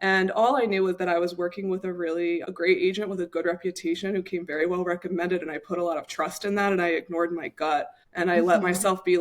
And all I knew was that I was working with a great agent with a good reputation who came very well recommended. And I put a lot of trust in that and I ignored my gut. And Hmm. I let myself be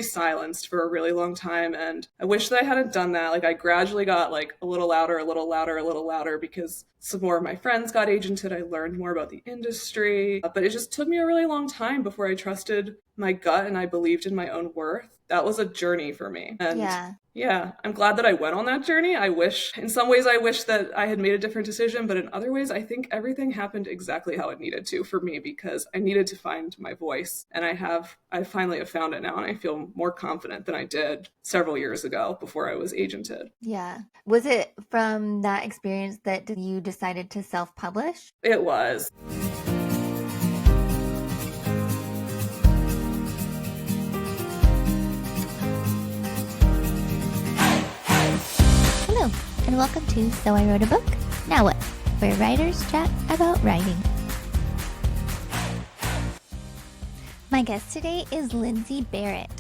silenced for a really long time. And I wish that I hadn't done that. Like I gradually got like a little louder, a little louder, a little louder because some more of my friends got agented. I learned more about the industry. But it just took me a really long time before I trusted my gut and I believed in my own worth. That was a journey for me. And Yeah. yeah, I'm glad that I went on that journey. In some ways, I wish that I had made a different decision, but in other ways, I think everything happened exactly how it needed to for me because I needed to find my voice. And I finally have found it now, and I feel more confident than I did several years ago before I was agented. Yeah. Was it from that experience that you decided to self-publish? It was. Hello, and welcome to So I Wrote a Book, Now What? Where writers chat about writing. My guest today is Lindsay Barrett.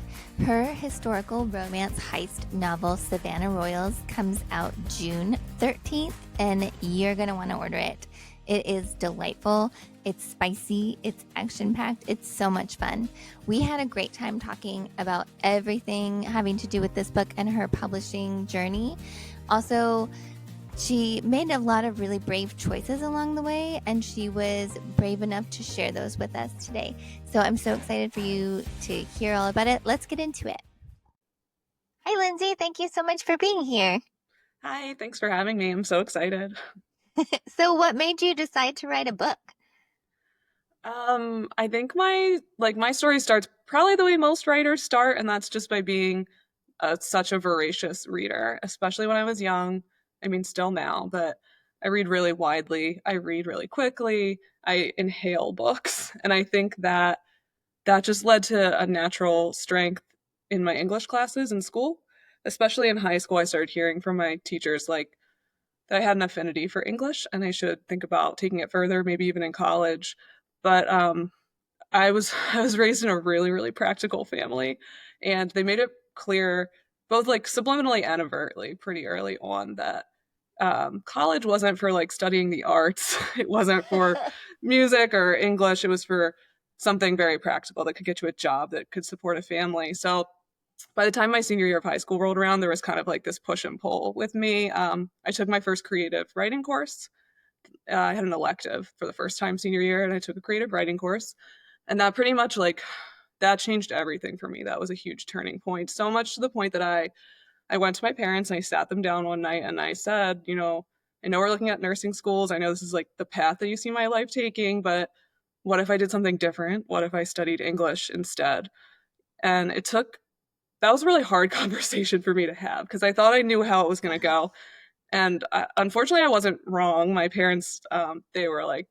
Her historical romance heist novel, Savannah Royals, comes out June 13th, and you're going to want to order it. It is delightful. It's spicy. It's action-packed. It's so much fun. We had a great time talking about everything having to do with this book and her publishing journey. Also, she made a lot of really brave choices along the way, and she was brave enough to share those with us today. So I'm so excited for you to hear all about it. Let's get into it. Hi, Lindsay. Thank you so much for being here. Hi, thanks for having me. I'm so excited. So, what made you decide to write a book? I think my story starts probably the way most writers start, and that's just by being such a voracious reader, especially when I was young. I mean, still now, but I read really widely. I read really quickly. I inhale books. And I think that that just led to a natural strength in my English classes in school. Especially in high school, I started hearing from my teachers like that I had an affinity for English and I should think about taking it further, maybe even in college. But I was raised in a really really practical family, and they made it clear, both like subliminally and overtly, pretty early on that college wasn't for like studying the arts. It wasn't for music or English. It was for something very practical that could get you a job that could support a family. So by the time my senior year of high school rolled around, there was kind of like this push and pull with me. I took my first creative writing course. I had an elective for the first time senior year, and I took a creative writing course, and that pretty much like that changed everything for me. That was a huge turning point. So much to the point that I went to my parents and I sat them down one night and I said, I know we're looking at nursing schools. I know this is like the path that you see my life taking, but what if I did something different? What if I studied English instead? And that was a really hard conversation for me to have because I thought I knew how it was going to go. And unfortunately, I wasn't wrong. My parents, they were like,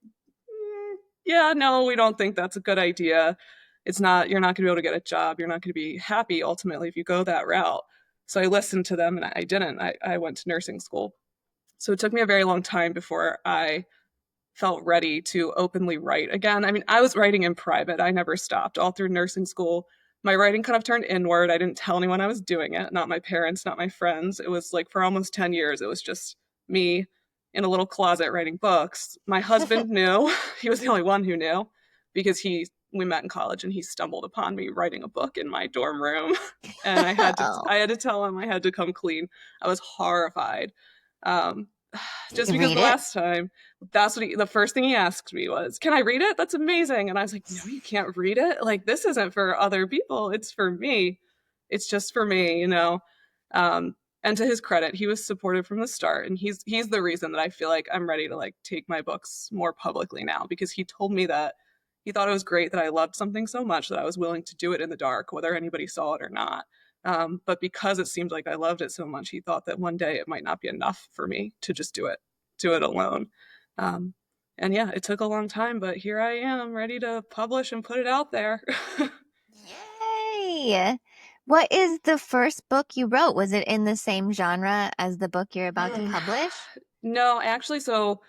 yeah, no, we don't think that's a good idea. You're not going to be able to get a job. You're not going to be happy ultimately if you go that route. So I listened to them and I didn't. I went to nursing school. So it took me a very long time before I felt ready to openly write again. I mean, I was writing in private. I never stopped all through nursing school. My writing kind of turned inward. I didn't tell anyone I was doing it, not my parents, not my friends. It was like for almost 10 years, it was just me in a little closet writing books. My husband knew. He was the only one who knew because we met in college and he stumbled upon me writing a book in my dorm room and Oh, I had to tell him I had to come clean. I was horrified. Um, did just you because read the it? last time the first thing he asked me was, "Can I read it? That's amazing." And I was like, "No, you can't read it. Like this isn't for other people. It's for me. It's just for me." Um and to his credit, he was supportive from the start, and he's the reason that I feel like I'm ready to like take my books more publicly now because he told me that he thought it was great that I loved something so much that I was willing to do it in the dark, whether anybody saw it or not. But because it seemed like I loved it so much, he thought that one day it might not be enough for me to just do it alone. Um, and yeah, it took a long time, but here I am, ready to publish and put it out there. Yay! What is the first book you wrote? Was it in the same genre as the book you're about to publish? No, actually, so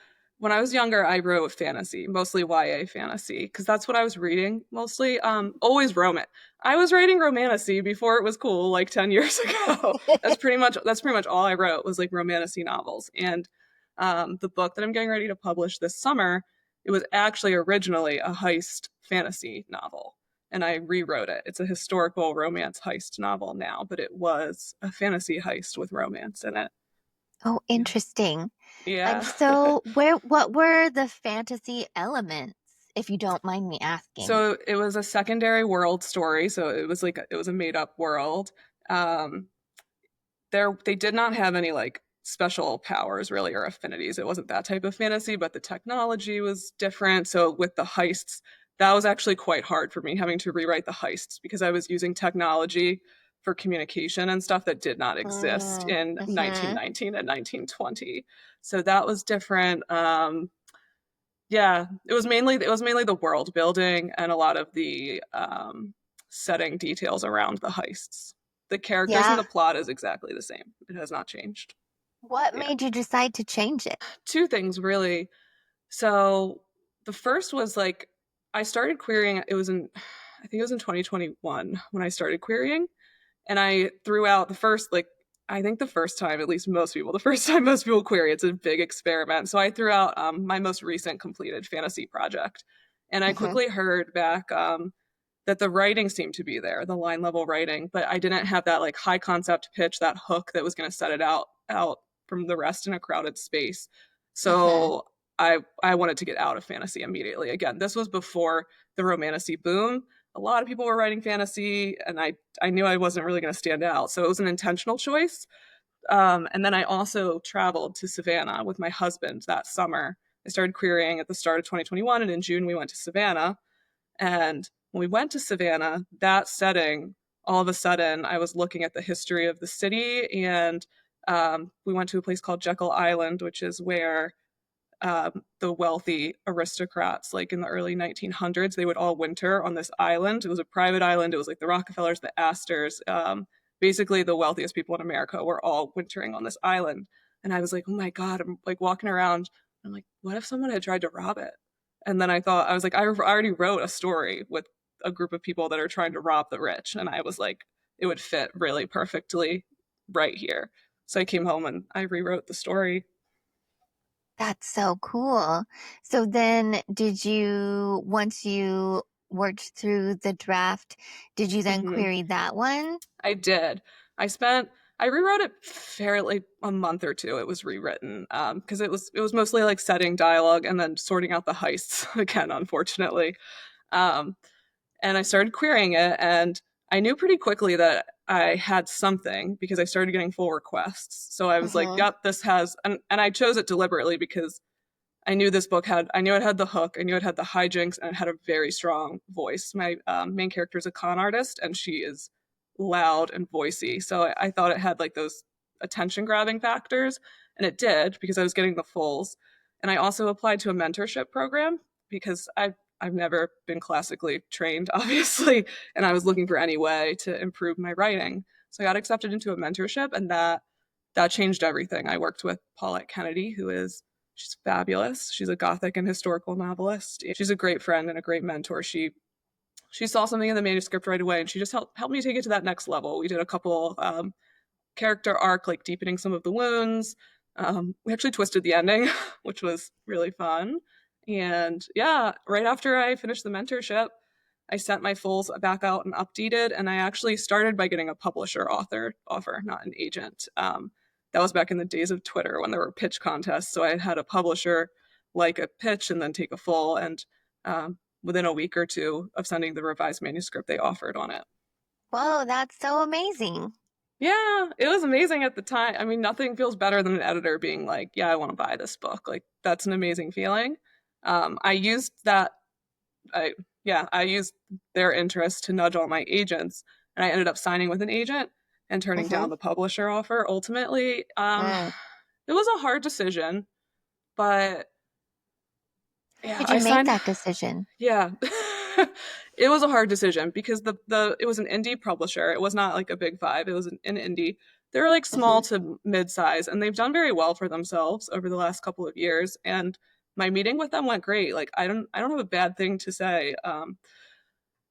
when I was younger, I wrote fantasy, mostly YA fantasy, because that's what I was reading mostly. Always romance. I was writing romantasy before it was cool, like 10 years ago. That's pretty much all I wrote was like romantasy novels. And the book that I'm getting ready to publish this summer, it was actually originally a heist fantasy novel. And I rewrote it. It's a historical romance heist novel now, but it was a fantasy heist with romance in it. Oh, Yeah. interesting. Yeah. So what were the fantasy elements, if you don't mind me asking? So it was a secondary world story. So it was a made up world. Um, they did not have any like special powers really or affinities. It wasn't that type of fantasy, but the technology was different. So with the heists, that was actually quite hard for me having to rewrite the heists because I was using technology for communication and stuff that did not exist in Mm-hmm. 1919 and 1920. So that was different. Yeah, it was mainly the world building and a lot of the setting details around the heists. The characters and the Yeah. plot is exactly the same. It has not changed. What Yeah, made you decide to change it? two things really. So the first was like I started querying. I think it was in 2021 when I started querying, and I threw out the first like I think the first time, at least the first time most people query, it's a big experiment. So I threw out my most recent completed fantasy project, and I Hmm. quickly heard back that the writing seemed to be there, the line level writing, but I didn't have that like high concept pitch, that hook that was going to set it out from the rest in a crowded space. Hmm. So I wanted to get out of fantasy immediately. Again, this was before the romantasy boom. A lot of people were writing fantasy, and I knew I wasn't really going to stand out. So it was an intentional choice. And then I also traveled to Savannah with my husband that summer. I started querying at the start of 2021, and in June we went to Savannah. And when we went to Savannah, that setting, all of a sudden, I was looking at the history of the city, and we went to a place called Jekyll Island, which is where the wealthy aristocrats, like in the early 1900s, they would all winter on this island. It was a private island. It was like the Rockefellers, the Astors, basically the wealthiest people in America were all wintering on this island. And I was like, oh my God, I'm like walking around. I'm like, what if someone had tried to rob it? And then I was like, I already wrote a story with a group of people that are trying to rob the rich. And I was like, it would fit really perfectly right here. So I came home and I rewrote the story. That's so cool. So then once you worked through the draft, did you then Mm-hmm. query that one? I did. I rewrote it fairly a month or two. It was rewritten because it was mostly like setting dialogue and then sorting out the heists again, unfortunately. Um, and I started querying it, and I knew pretty quickly that I had something because I started getting full requests. So I was like, Hmm. "Yep, this has," and I chose it deliberately because I knew it had the hook, I knew it had the hijinks, and it had a very strong voice. My main character is a con artist, and she is loud and voicey. So I thought it had like those attention grabbing factors, and it did because I was getting the fulls. And I also applied to a mentorship program because I've never been classically trained, obviously, and I was looking for any way to improve my writing. So I got accepted into a mentorship, and that changed everything. I worked with Paulette Kennedy, she's fabulous. She's a gothic and historical novelist. She's a great friend and a great mentor. She saw something in the manuscript right away, and she just helped me take it to that next level. We did a couple character arc, like deepening some of the wounds. We actually twisted the ending, which was really fun. And yeah, right after I finished the mentorship, I sent my fulls back out and updated, and I actually started by getting a publisher author offer, not an agent. That was back in the days of Twitter when there were pitch contests. So I had a publisher like a pitch and then take a full, and within a week or two of sending the revised manuscript, they offered on it. Whoa, that's so amazing. Yeah, it was amazing at the time. I mean, nothing feels better than an editor being like, "Yeah, I want to buy this book." Like that's an amazing feeling. I used that. I Yeah, I used their interest to nudge all my agents, and I ended up signing with an agent and turning Hmm. down the publisher offer. Ultimately, Mm. it was a hard decision, but yeah, Did you I make signed. that decision? Yeah. It was a hard decision because the it was an indie publisher. It was not like a big five. It was an indie. They're like small Hmm. to mid-size, and they've done very well for themselves over the last couple of years. And my meeting with them went great. Like I don't have a bad thing to say.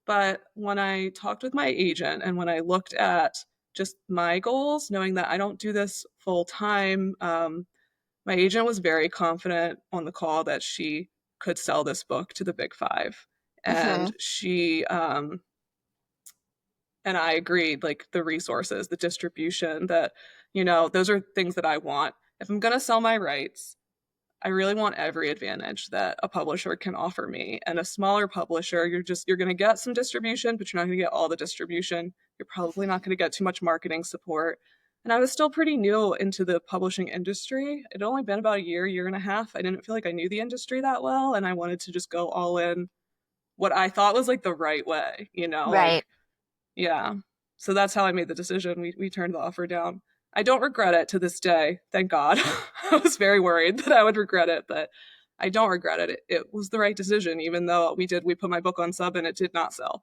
But when I talked with my agent and when I looked at just my goals, knowing that I don't do this full time, my agent was very confident on the call that she could sell this book to the big five. Hmm. And and I agreed, like the resources, the distribution, that, those are things that I want. If I'm going to sell my rights, I really want every advantage that a publisher can offer me. And a smaller publisher, you're going to get some distribution, but you're not going to get all the distribution. You're probably not going to get too much marketing support. And I was still pretty new into the publishing industry. It'd only been about a year and a half. I didn't feel like I knew the industry that well, and I wanted to just go all in what I thought was like the right way, Right. like, yeah. So that's how I made the decision. We turned the offer down. I don't regret it to this day. Thank God. I was very worried that I would regret it, but I don't regret it. It was the right decision, even though we put my book on sub and it did not sell,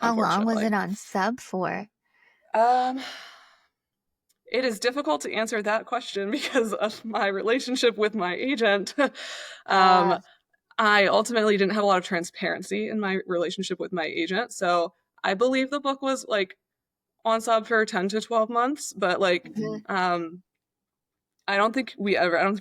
How long was unfortunately. it on sub for? Um, it is difficult to answer that question because of my relationship with my agent. um, Uh, I ultimately didn't have a lot of transparency in my relationship with my agent, so I believe the book was like on sub for 10 to 12 months, but like mhm. um I don't think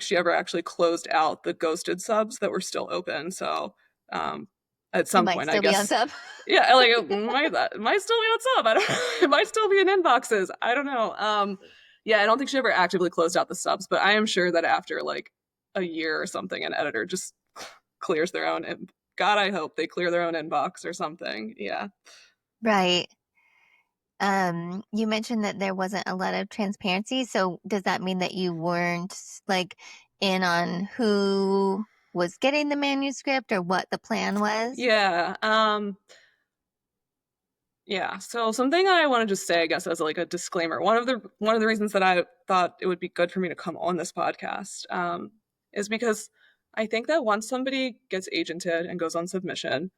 she ever actually closed out the ghosted subs that were still open. So um at It some might point, I still be on guess, sub. yeah, like it might still be on sub. I don't it might still be in inboxes. I don't know. Yeah, I don't think she ever actively closed out the subs, but I am sure that after like a year or something, an editor just clears their own God, I hope they clear their own inbox or something. Yeah. Right. You mentioned that there wasn't a lot of transparency. So does that mean that you weren't like in on who was getting the manuscript or what the plan was? Yeah. Yeah. So something I want to just say, I guess, as like a disclaimer, one of the reasons that I thought it would be good for me to come on this podcast, is because I think that once somebody gets agented and goes on submission,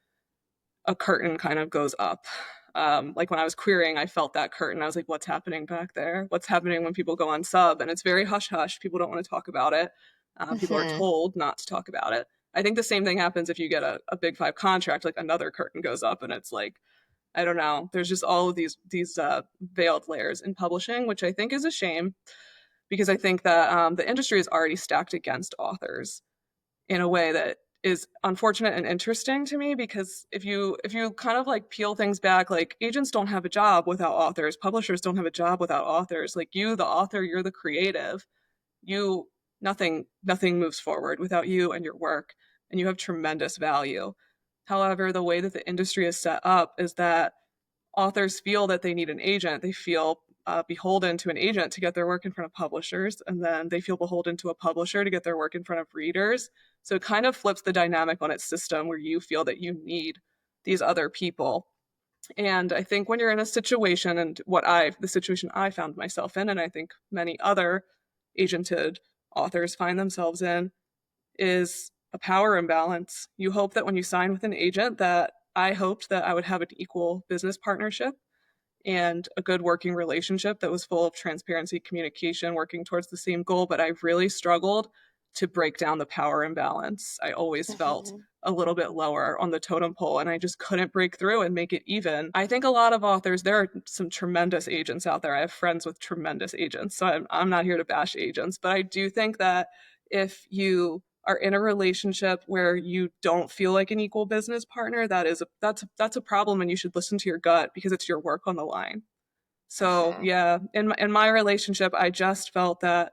a curtain kind of goes up. Like when I was querying, I felt that curtain. I was like, what's happening back there? What's happening when people go on sub? And it's very hush hush. People don't want to talk about it. People are Hmm. told not to talk about it. I think the same thing happens if you get a big five contract, like another curtain goes up and it's like, I don't know. There's just all of these veiled layers in publishing, which I think is a shame because I think that the industry is already stacked against authors in a way that is unfortunate and interesting to me because if you kind of like peel things back, like agents don't have a job without authors, publishers don't have a job without authors. Like you, the author, you're the creative. You nothing moves forward without you and your work, and you have tremendous value. However, the way that the industry is set up is that authors feel that they need an agent. They feel beholden to an agent to get their work in front of publishers, and then they feel beholden to a publisher to get their work in front of readers. So it kind of flips the dynamic on its system where you feel that you need these other people. And I think when you're in a situation, and the situation I found myself in, and I think many other agented authors find themselves in, is a power imbalance. You hope that when you sign with an agent, that I hoped that I would have an equal business partnership and a good working relationship that was full of transparency, communication, working towards the same goal. But I've really struggled to break down the power imbalance. I always felt Hmm. a little bit lower on the totem pole and I just couldn't break through and make it even. I think a lot of authors, there are some tremendous agents out there. I have friends with tremendous agents, so I'm not here to bash agents, but I do think that if you are in a relationship where you don't feel like an equal business partner, that's a problem, and you should listen to your gut because it's your work on the line. So Hmm. yeah, in my relationship, I just felt that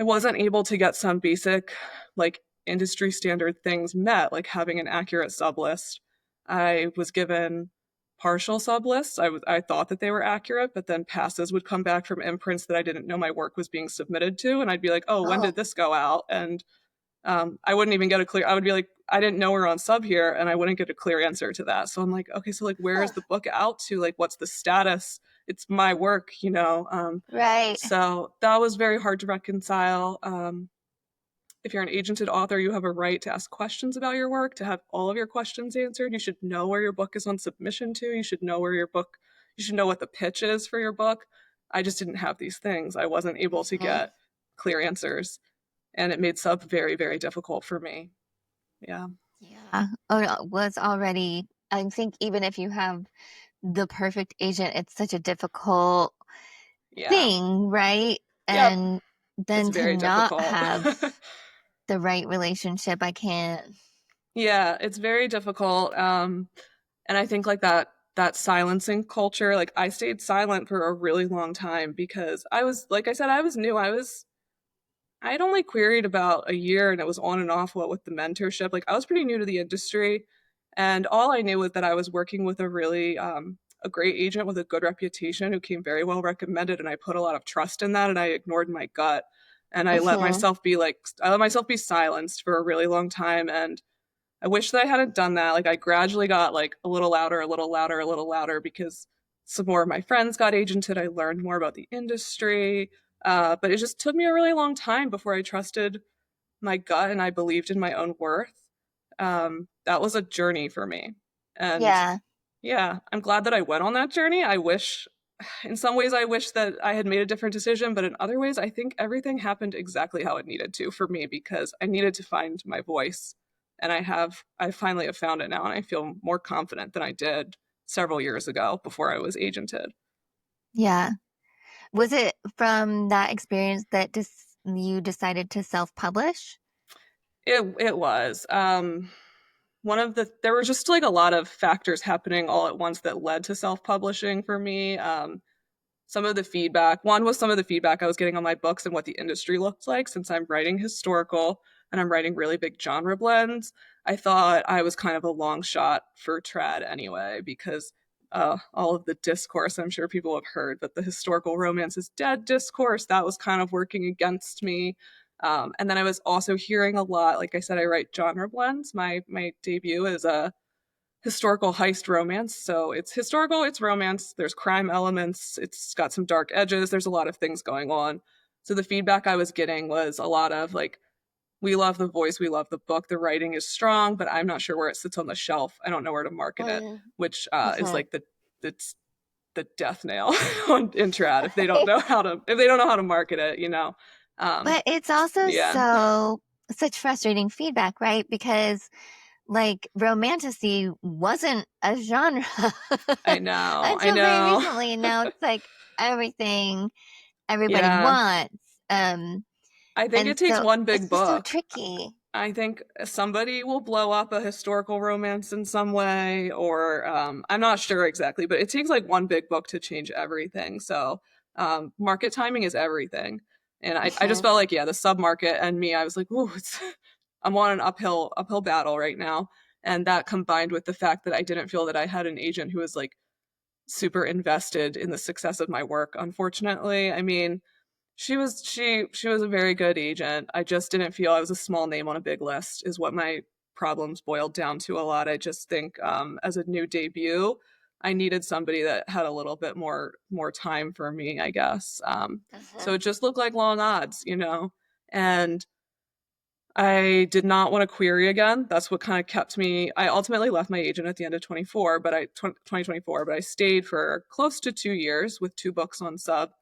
I wasn't able to get some basic, like, industry standard things met, like having an accurate sub list. I was given partial sub lists. I thought that they were accurate, but then passes would come back from imprints that I didn't know my work was being submitted to, and I'd be like, "Oh, when Oh, did this go out?" And I wouldn't even get a clear. I would be like, I didn't know we are on sub here, and I wouldn't get a clear answer to that. So I'm like, okay, so like, where huh. is the book out to? Like, what's the status? It's my work, you know. Right. So that was very hard to reconcile. If you're an agented author, you have a right to ask questions about your work, to have all of your questions answered. You should know where your book is on submission to. You should know you should know what the pitch is for your book. I just didn't have these things. I wasn't able to Hmm. get clear answers. and it made sub very, very difficult for me. Yeah. Yeah. Oh, no, was already, I think even if you have the perfect agent, it's such a difficult Yeah. thing, right? Yep. And It's then to very not difficult. have the right relationship, I can't. Yeah, it's very difficult. And I think like that silencing culture, like I stayed silent for a really long time because I was, like I said, I was new. I'd only queried about a year and it was on and off what with the mentorship. Like I was pretty new to the industry and all I knew was that I was working with a great agent with a good reputation who came very well recommended and I put a lot of trust in that and I ignored my gut and Mhm. I let myself be silenced for a really long time and I wish that I hadn't done that. Like I gradually got like a little louder, a little louder, a little louder because some more of my friends got agented. I learned more about the industry. But it just took me a really long time before I trusted my gut and I believed in my own worth. That was a journey for me. And Yeah. yeah, I'm glad that I went on that journey. In some ways, I wish that I had made a different decision, but in other ways, I think everything happened exactly how it needed to for me because I needed to find my voice. And I finally have found it now, and I feel more confident than I did several years ago before I was agented. Yeah. Was it from that experience that you decided to self-publish? It was. There were just like a lot of factors happening all at once that led to self-publishing for me. One was some of the feedback I was getting on my books and what the industry looked like since I'm writing historical and I'm writing really big genre blends. I thought I was kind of a long shot for trad anyway because all of the discourse I'm sure people have heard, but the historical romance is dead discourse that was kind of working against me. And then I was also hearing a lot. Like I said, I write genre blends. My debut is a historical heist romance. So it's historical, it's romance, there's crime elements, it's got some dark edges, there's a lot of things going on. So the feedback I was getting was a lot of like, we love the voice, we love the book, the writing is strong, but I'm not sure where it sits on the shelf. I don't know where to market it, which is Mm-hmm. like it's the death nail in trad if they don't know how to market it, you know. Um, But it's also yeah, such frustrating feedback, right? Because like romantasy wasn't a genre I until very know. recently, and now it's like everything everybody Yeah, wants. Um, I think and it takes so one it's big just so book. tricky. I think somebody will blow up a historical romance in some way, or I'm not sure exactly, but it takes like one big book to change everything. So market timing is everything. And I just Hmm. felt like, yeah, the sub market and me, I was like, ooh, I'm on an uphill battle right now. And that combined with the fact that I didn't feel that I had an agent who was like super invested in the success of my work, unfortunately. I mean, she was a very good agent. I just didn't feel I was a small name on a big list is what my problems boiled down to a lot. I just think as a new debut, I needed somebody that had a little bit more time for me, I guess. So Hmm. it just looked like long odds, you know. And I did not want to query again. That's what kind of kept me. I ultimately left my agent at the end of 2024, but I stayed for close to 2 years with two books on sub.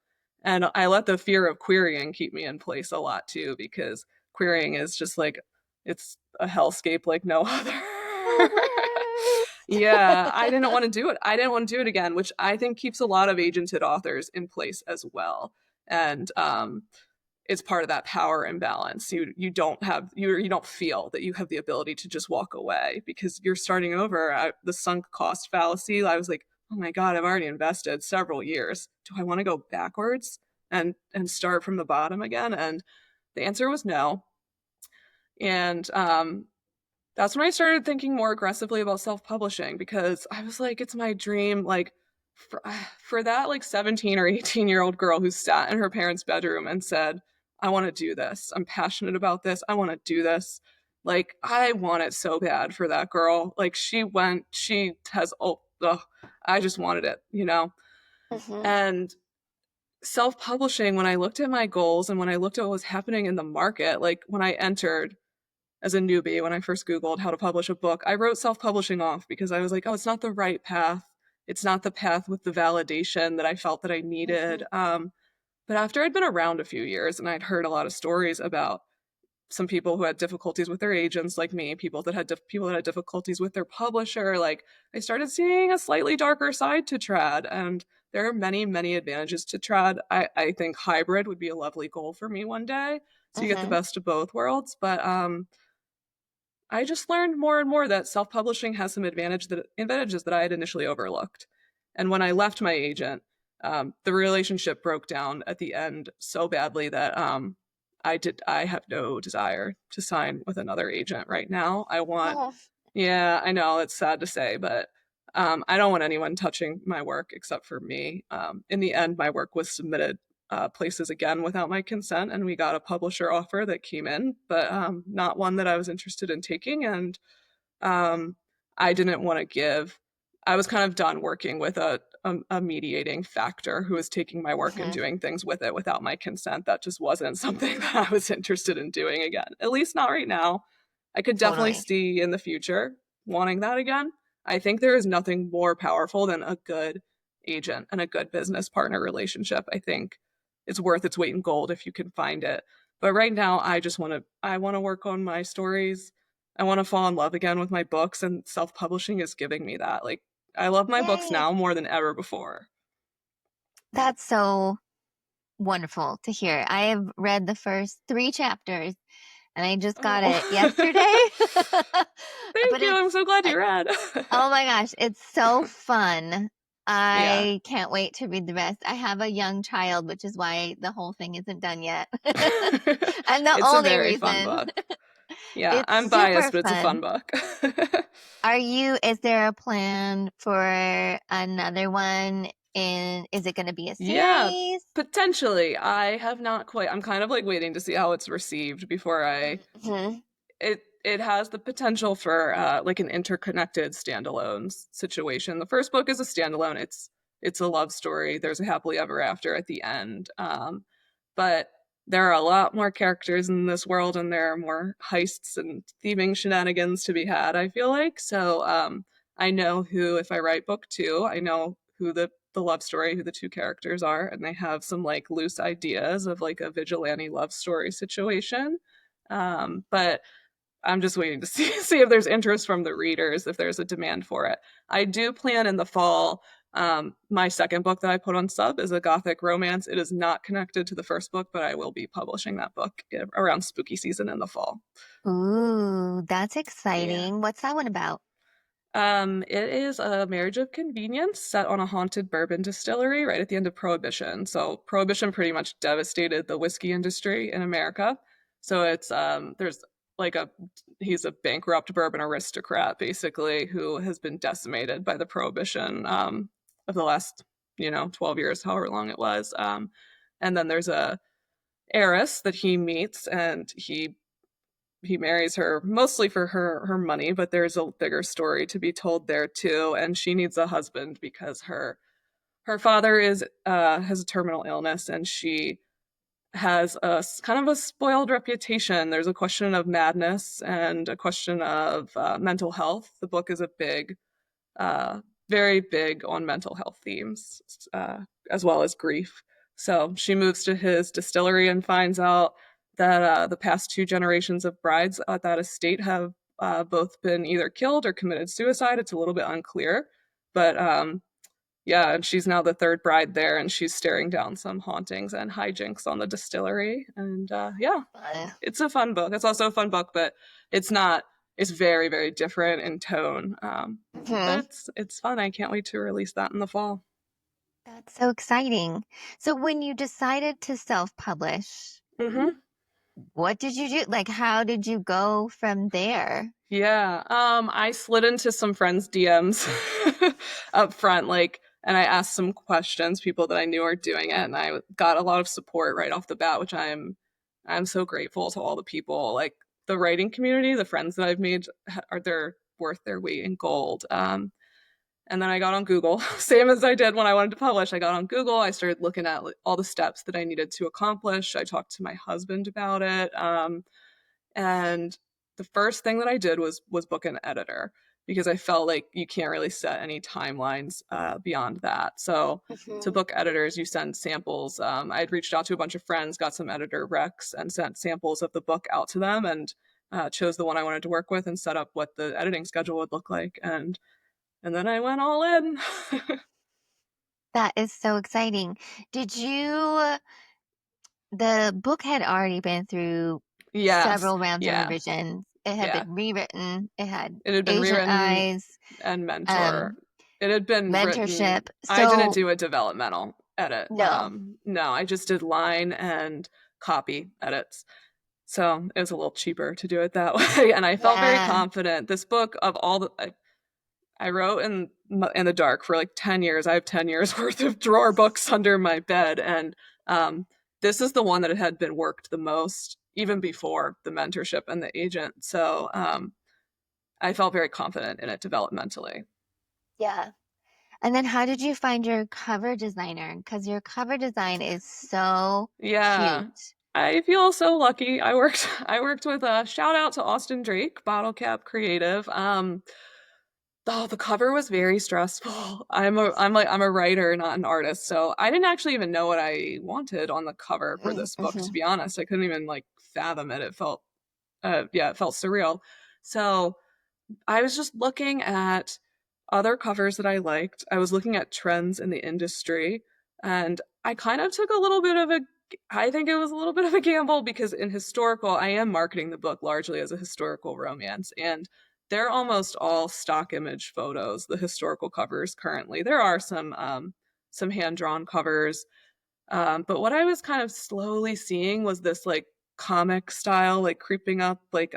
And I let the fear of querying keep me in place a lot too, because querying is just like, it's a hellscape like no other. The Yeah, I worst. didn't want to do it. I didn't want to do it again, which I think keeps a lot of agented authors in place as well. And it's part of that power imbalance. You don't feel that you have the ability to just walk away because you're starting over. The sunk cost fallacy. I was like, oh my god, I've already invested several years. Do I want to go backwards and start from the bottom again? And the answer was no. And that's when I started thinking more aggressively about self-publishing because I was like, it's my dream. Like for, for that like 17 or 18-year-old girl who sat in her parents' bedroom and said, I want to do this. I'm passionate about this. I want to do this. Like I want it so bad for that girl. Like she has, oh, ugh, I just wanted it, you know? Hmm. And self-publishing, when I looked at my goals and when I looked at what was happening in the market, like when I entered as a newbie when I first Googled how to publish a book, I wrote self publishing off because I was like, oh, it's not the right path. It's not the path with the validation that I felt that I needed. Hmm. But after I'd been around a few years and I'd heard a lot of stories about some people who had difficulties with their agents, like me, people that had difficulties with their publisher. Like, I started seeing a slightly darker side to trad, and there are many, many advantages to trad. I think hybrid would be a lovely goal for me one day, so you get the Mm-hmm. best of both worlds. But I just learned more and more that self-publishing has some advantages that I had initially overlooked. And when I left my agent, the relationship broke down at the end so badly that I have no desire to sign with another agent right now. Oh, Yeah, I know it's sad to say, but I don't want anyone touching my work except for me. In the end, my work was submitted places again without my consent, and we got a publisher offer that came in, but not one that I was interested in taking. And um, I didn't want to give. I was kind of done working with a mediating factor who was taking my work and mm-hmm. doing things with it without my consent. That just wasn't something that I was interested in doing again, at least not right now. I could definitely Totally. see in the future wanting that again. I think there is nothing more powerful than a good agent and a good business partner relationship. I think it's worth its weight in gold if you can find it. But right now, I want to work on my stories. I want to fall in love again with my books, and self-publishing is giving me that. Like, I love my books Yay. now more than ever before. That's so wonderful to hear. I have read the first 3 chapters and I just got Oh, it yesterday. thank But you. I'm so glad uh, you read. oh my gosh, it's so fun. Yeah. I can't wait to read the rest. I have a young child, which is why the whole thing isn't done yet. And the It's a only very fun reason. book. Yeah, It's I'm super biased, but it's a fun fun. book. Is there a plan for another one? And is it going to be a Yeah, series? potentially. I have not quite. I'm kind of like waiting to see how it's received before I Mhm. it has the potential for like an interconnected standalone situation. The first book is a standalone. It's a love story. There's a happily ever after at the end. But there are a lot more characters in this world, and there are more heists and thieving shenanigans to be had, I feel like. So I know who, if I write book two, I know who the love story, who the two characters are, and they have some like loose ideas of like a vigilante love story situation. But I'm just waiting to see if there's interest from the readers, if there's a demand for it. I do plan in the fall. My second book that I put on sub is a gothic romance. It is not connected to the first book, but I will be publishing that book around spooky season in the fall. Ooh, that's Yeah. exciting. What's that one about? It is a marriage of convenience set on a haunted bourbon distillery right at the end of Prohibition. So Prohibition pretty much devastated the whiskey industry in America. So it's there's like a he's a bankrupt bourbon aristocrat basically who has been decimated by the Prohibition of the last 12 years, however long it was. And then there's a heiress that he meets, and he marries her mostly for her money, but there's a bigger story to be told there too. And she needs a husband because her father is has a terminal illness, and she has a kind of a spoiled reputation. There's a question of madness and a question of mental health. The book is a uh, very big on mental health themes, as well as grief. So she moves to his distillery and finds out that the past two generations of brides at that estate have both been either killed or committed suicide. It's a little bit unclear, but yeah, and she's now the third bride there, and she's staring down some hauntings and hijinks on the distillery. And yeah, Uh, it's a fun book. It's also a fun book, but it's not. It's very, very different in tone. But mhm. it's fun. I can't wait to release that in the fall. That's so exciting. So when you decided to self-publish, Hmm. what did you do? Like, how did you go from there? Yeah. I slid into some friends' DMs up front, like, and I asked some questions, people that I knew are doing it, and I got a lot of support right off the bat, which I'm so grateful to all the people, like the writing community, the friends that I've made are they're worth their weight in gold. And then I got on Google, same as I did when I wanted to publish. I got on Google. I started looking at like, all the steps that I needed to accomplish. I talked to my husband about it. And the first thing that I did was book an editor. because I felt like you can't really set any timelines beyond that. So to Mhm. book editors, you send samples. I had reached out to a bunch of friends, got some editor recs, and sent samples of the book out to them, and chose the one I wanted to work with and set up what the editing schedule would look like. And then I went all in. That is so exciting. Did you, the book had already been through Yes. several rounds of Yeah. revisions. It had Yeah. been rewritten. It had It had been agent rewritten eyes, and mentor. um, It had been written. mentorship. I didn't So, do a developmental edit. no. No, I just did line and copy edits. So it was a little cheaper to do it that way. And I felt very Yeah. confident. This book, of all the, I wrote in the dark for like 10 years. I have 10 years worth of drawer books under my bed. And um, this is the one that had been worked the most, even before the mentorship and the agent. So I felt very confident in it developmentally. Yeah. And then how did you find your cover designer? Because your cover design is so Yeah. cute. I feel so lucky. I worked with a shout out to Austin Drake, Bottle Cap Creative. Oh, the cover was very stressful. I'm a writer, not an artist, so I didn't actually even know what I wanted on the cover for this book, to Mm-hmm. be honest. I couldn't even like fathom it. It felt yeah, it felt surreal. So I was just looking at other covers that I liked. I was looking at trends in the industry, and I kind of took a little bit of a I think it was a little bit of a gamble because in historical, I am marketing the book largely as a historical romance, and they're almost all stock image photos, the historical covers currently. There are some hand-drawn covers, but what I was kind of slowly seeing was this like comic style, like creeping up, like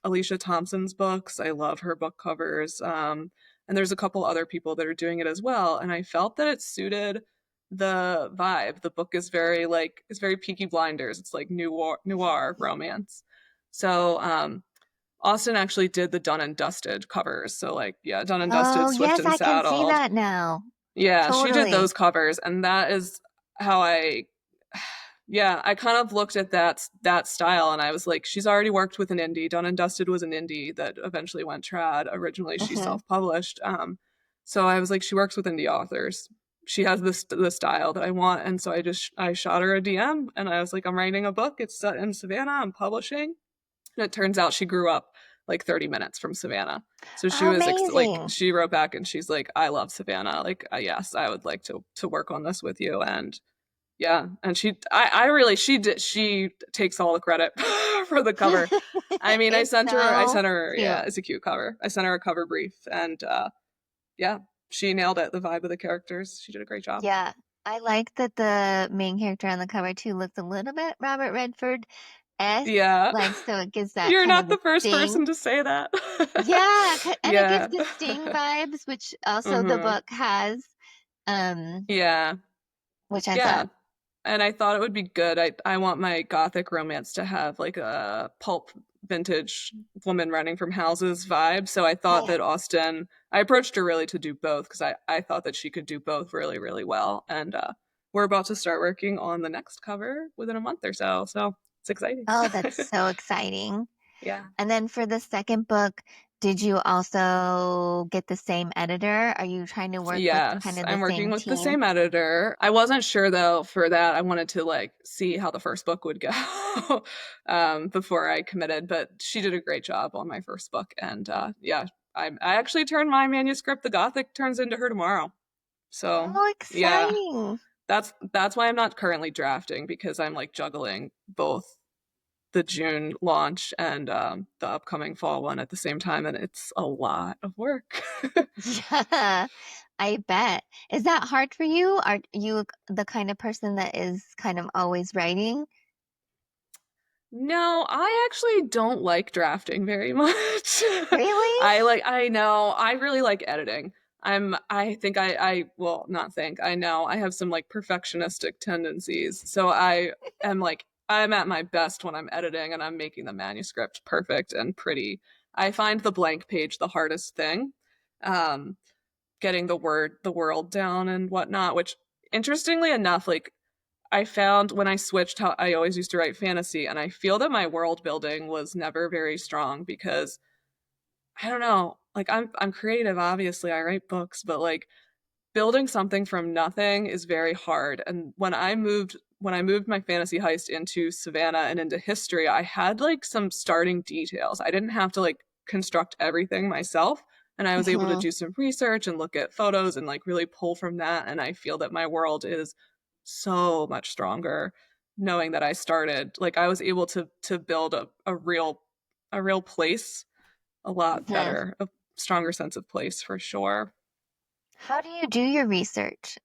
Alicia Thompson's books. I love her book covers. And there's a couple other people that are doing it as well. And I felt that it suited the vibe. The book is very like it's very Peaky Blinders. It's like noir romance. So Austin actually did the Done and Dusted covers. So like yeah, Done and Dusted, Oh, Swift yes, and I can see Saddled. that now. Yeah, she did Totally. those covers, and that is how I yeah, I kind of looked at that style and I was like, she's already worked with an indie. Done and Dusted was an indie that eventually went trad. Originally, she Hmm. self-published. So I was like, she works with indie authors. She has this the style that I want, and so I shot her a DM and I was like, I'm writing a book. It's set in Savannah. I'm publishing, and it turns out she grew up like 30 minutes from Savannah. So she was like, Amazing. she wrote back and she's like, I love Savannah. Like, yes, I would like to work on this with you. And yeah, and I really, she takes all the credit for the cover. I mean, It's I so sent her, yeah, cute. it's a cute cover. I sent her a cover brief, and yeah, she nailed it. The vibe of the characters, she did a great job. Yeah. I like that the main character on the cover too looks a little bit Robert Redford-esque, Yeah, like so it gives that you're kind of not the the first sting. person to say that. Yeah, and it gives Yeah. the sting vibes, which also the Hmm. book has, um, Yeah. which I Yeah. thought, And I thought it would be good. I want my gothic romance to have like a pulp vintage woman running from houses vibe. So I thought yeah. that I approached her really to do both because I thought that she could do both really, really well. And we're about to start working on the next cover within a month or so. So it's exciting. Oh, that's so exciting. Yeah. And then for the second book, did you also get the same editor? Are you trying to work with kind Yes, of the I'm working same with the team? same editor. I wasn't sure though for that. I wanted to like see how the first book would go before I committed, but she did a great job on my first book. And yeah, I actually turned my manuscript, The Gothic, turns into her tomorrow. So Oh, yeah, exciting. that's why I'm not currently drafting because I'm like juggling both the June launch and the upcoming fall one at the same time, and it's a lot of work. Yeah, I bet. Is that hard for you? Are you the kind of person that is kind of always writing? No, I actually don't like drafting very much. Really? I know, I really like editing. I think well, not think, I know I have some like perfectionistic tendencies. So I'm at my best when I'm editing and I'm making the manuscript perfect and pretty. I find the blank page the hardest thing. Um, Getting the world down and whatnot, which interestingly enough, like I found when I switched how I always used to write fantasy, and I feel that my world building was never very strong because I don't know. like I'm creative, obviously. I write books, but like building something from nothing is very hard. And when I moved my fantasy heist into Savannah and into history, I had like some starting details. I didn't have to like construct everything myself. And I was able to Hmm. do some research and look at photos and like really pull from that. And I feel that my world is so much stronger knowing that I started. Like I was able to build a real place a lot Hmm. better, a stronger sense of place for sure. How do you do your research?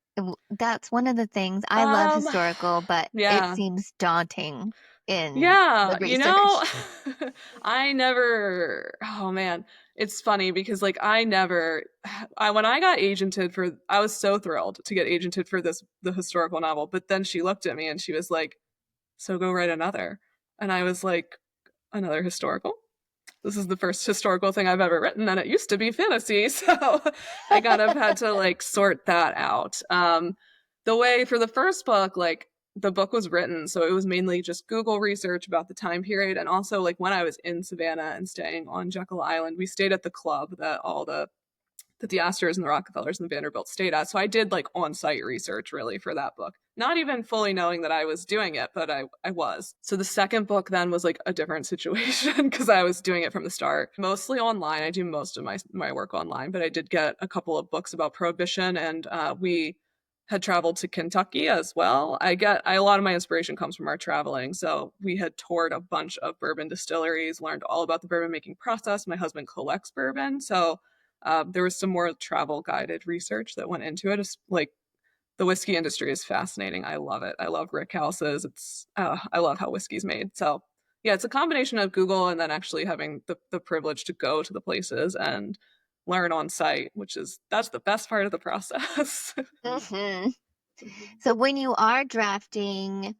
That's one of the things I love Um, historical, but it yeah. seems daunting in the Yeah, research. I never, oh man, it's funny because like I never, when I got agented for, I was so thrilled to get agented for the historical novel, but then she looked at me and she was like, so go write another. And I was like, another historical? This is the first historical thing I've ever written, and it used to be fantasy. So I kind of had to like sort that out. The way for the first book, like the book was written, so it was mainly just Google research about the time period. And also, like when I was in Savannah and staying on Jekyll Island, we stayed at the club that all the Astors and the Rockefellers and the Vanderbilt stayed at. So I did like on site research really for that book, not even fully knowing that I was doing it, but I was. So the second book then was like a different situation because I was doing it from the start, mostly online. I do most of my work online, but I did get a couple of books about Prohibition, and we had traveled to Kentucky as well. A lot of my inspiration comes from our traveling. So we had toured a bunch of bourbon distilleries, learned all about the bourbon making process. My husband collects bourbon, so there was some more travel guided research that went into it. It's like the whiskey industry is fascinating. I love it. I love rick houses. I love how whiskey's made. So yeah, it's a combination of Google and then actually having the privilege to go to the places and learn on site, that's the best part of the process. Hmm. So when you are drafting,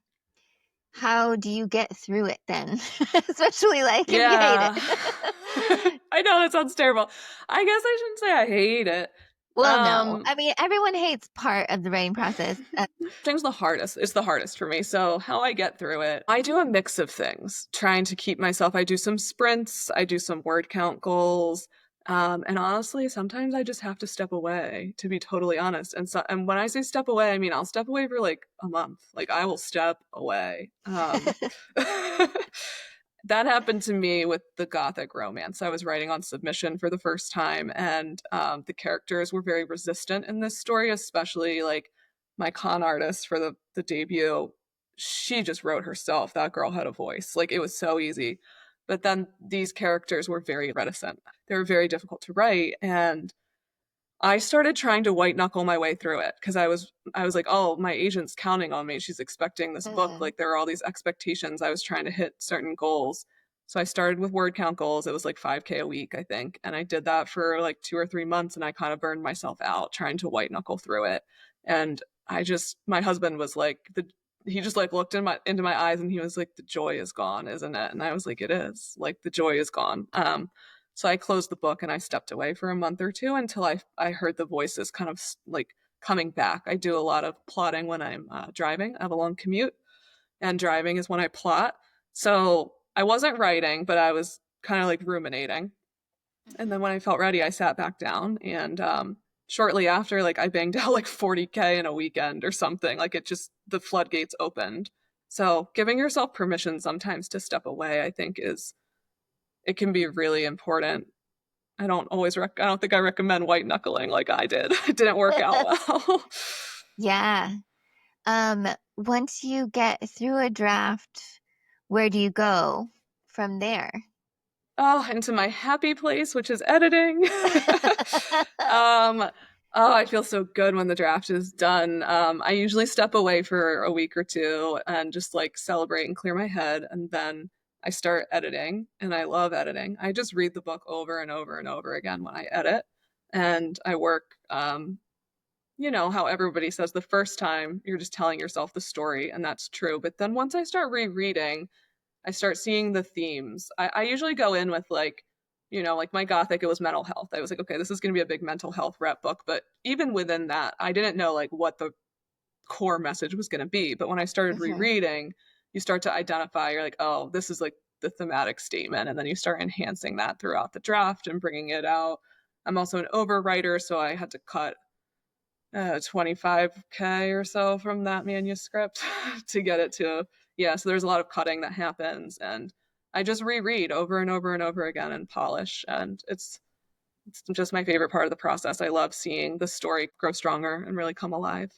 how do you get through it then? Especially like if you hate Yeah. it. I know that sounds terrible. I guess I shouldn't say I hate it. Well, no. Um I mean, everyone hates part of the writing process. things the hardest it's the hardest for me, so how I get through it, I do a mix of things trying to keep myself. I do some sprints, I do some word count goals, and honestly sometimes I just have to step away, to be totally honest. And when I say step away, I mean I'll step away for like a month. Like I will step away. That happened to me with the gothic romance. I was writing on submission for the first time, and the characters were very resistant in this story, especially like my con artist for the debut. She just wrote herself. That girl had a voice. Like it was so easy. But then these characters were very reticent. They were very difficult to write, and I started trying to white knuckle my way through it because I was like, oh, my agent's counting on me. She's expecting this book. Mhm. Like there are all these expectations. I was trying to hit certain goals. So I started with word count goals. It was like 5K a week, I think. And I did that for like 2 or 3 months, and I kind of burned myself out trying to white knuckle through it. And my husband was like, he just like looked into my eyes and he was like, the joy is gone, isn't it? And I was like, it is. Like the joy is gone. So I closed the book and I stepped away for a month or two until I heard the voices kind of like coming back. I do a lot of plotting when I'm driving. I have a long commute, and driving is when I plot. So I wasn't writing, but I was kind of like ruminating. And then when I felt ready, I sat back down, and shortly after, like I banged out like 40K in a weekend or something. Like the floodgates opened. So giving yourself permission sometimes to step away, I think it can be really important. I don't think I recommend white knuckling like I did. It didn't work out well. Yeah. Once you get through a draft, where do you go from there? Oh, into my happy place, which is editing. um, oh, I feel so good when the draft is done. I usually step away for a week or two and just like celebrate and clear my head, and then I start editing, and I love editing. I just read the book over and over and over again when I edit, and I work. How everybody says the first time you're just telling yourself the story, and that's true. But then once I start rereading, I start seeing the themes. I usually go in with like, like my gothic, it was mental health. I was like, okay, this is going to be a big mental health rep book. But even within that, I didn't know like what the core message was going to be. But when I started Mhm. rereading, you start to identify, you're like, oh, this is like the thematic statement. And then you start enhancing that throughout the draft and bringing it out. I'm also an overwriter, so I had to cut 25K or so from that manuscript to get it to, yeah, so there's a lot of cutting that happens, and I just reread over and over and over again and polish, and it's just my favorite part of the process. I love seeing the story grow stronger and really come alive.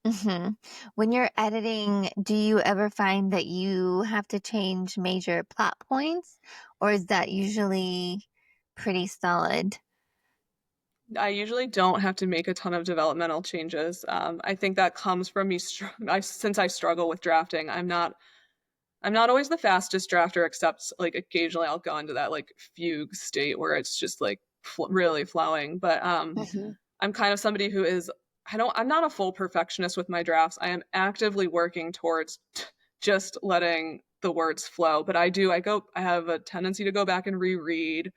Hmm. When you're editing, do you ever find that you have to change major plot points, or is that usually pretty solid? I usually don't have to make a ton of developmental changes. I think that comes from me since I struggle with drafting. I'm not always the fastest drafter, except like occasionally I'll go into that like fugue state where it's just like really flowing. But Hmm. I'm kind of somebody who is I'm not a full perfectionist with my drafts. I am actively working towards just letting the words flow. But I have a tendency to go back and reread.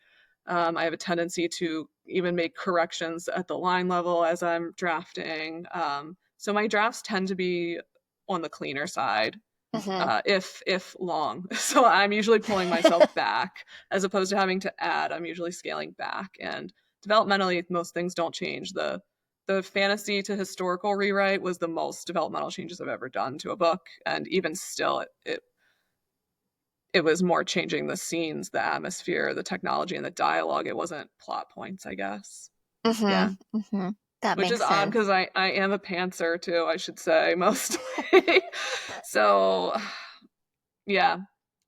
I have a tendency to even make corrections at the line level as I'm drafting. So my drafts tend to be on the cleaner side, Hmm. if long. So I'm usually pulling myself back as opposed to having to add. I'm usually scaling back. And developmentally, most things don't change. The fantasy to historical rewrite was the most developmental changes I've ever done to a book, and even still, it was more changing the scenes, the atmosphere, the technology, and the dialogue. It wasn't plot points, I guess. Hmm. Yeah, Hmm. That which is makes odd sense. because I am a pantser too, I should say, mostly. So yeah,